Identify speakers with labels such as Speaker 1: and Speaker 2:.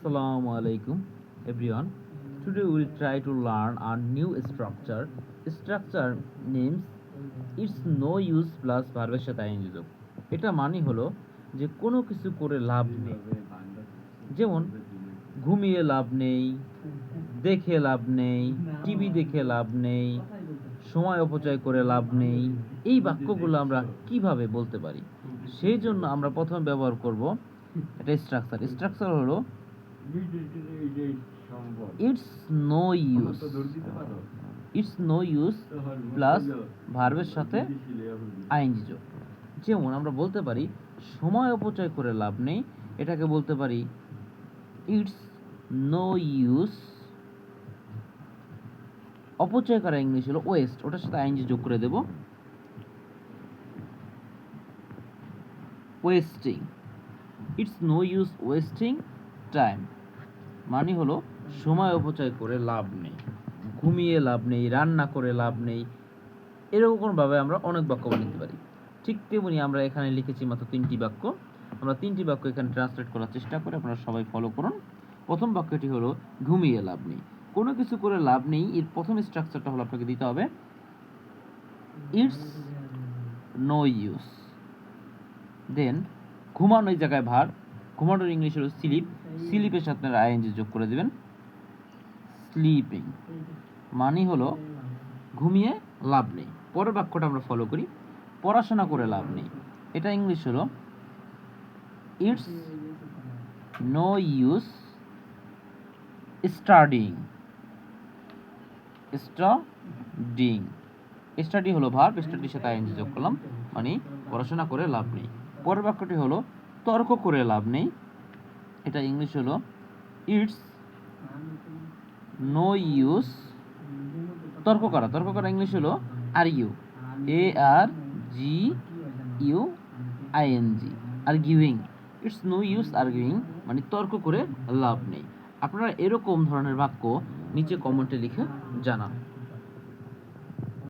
Speaker 1: Assalamu alaikum everyone. Today we will try to learn a new structure. Structure names it's no use plus ভার্বের সাথে ING যোগ। এটা মানে হলো যে কোনো কিছু করে লাভ নেই। যেমন ঘুমিয়ে লাভ নেই, দেখে লাভ নেই, টিভি দেখে লাভ নেই, সময় অপচয় করে লাভ নেই। এই বাক্যগুলো আমরা কিভাবে বলতে পারি? সেই জন্য আমরা প্রথমে ব্যবহার করব এটা স্ট্রাকচার। স্ট্রাকচার হলো it's no use, it's no use plus ভার্বের সাথে আইএনজি যোগ। যেমন আমরা বলতে পারি সময় অপচয় করে লাভ নেই, এটাকে বলতে পারি ইটস নো ইউজ। অপচয় করা ইংলিশ হলো ওয়েস্ট, ওটার সাথে আইএনজি যোগ করে দেব, wasting. It's no use wasting time মানে হলো সময় অপচয় করে লাভ নেই, ঘুমিয়ে লাভ নেই, রান্না করে লাভ নেই। এরকমভাবে আমরা অনেক বাক্য বানাতে পারি। ঠিক তেমনি আমরা এখানে লিখেছি মাত্র 3টি বাক্য। আমরা 3টি বাক্য এখানে ট্রান্সলেট করার চেষ্টা করি, আপনারা সবাই ফলো করুন। প্রথম বাক্যটি হলো ঘুমিয়ে লাভ নেই। কোনো কিছু করে লাভ নেই, এর প্রথম স্ট্রাকচারটা হলো আপনাকে দিতে হবে ইটস নো ইউজ। দেন ঘুমানোর জায়গায় ভার, ঘুমানোর ইংলিশ হলো স্লিপ, স্লিপের সাথে আপনারা আইএনজি যোগ করে দেবেন, স্লিপিং মানে হলো ঘুমিয়ে লাভ নেই। পরের বাক্যটা আমরা ফলো করি, পড়াশোনা করে লাভ নেই। এটা ইংলিশ হলো it's no use studying. Studying, study হলো ভার্ব, স্টাডির সাথে আইএনজি যোগ করলাম মানে পড়াশোনা করে লাভ নেই। পরের বাক্যটি হলো তর্ক করে লাভ নেই। এটা ইংলিশ হলো ইটস নো ইউজ তর্ক করা। তর্ক করা ইংলিশ হলো R U, ARGUING, arguing. It's no use arguing মানে তর্ক করে লাভ নেই। আপনারা এরকম ধরনের বাক্য নিচে কমেন্টে লিখে জানান।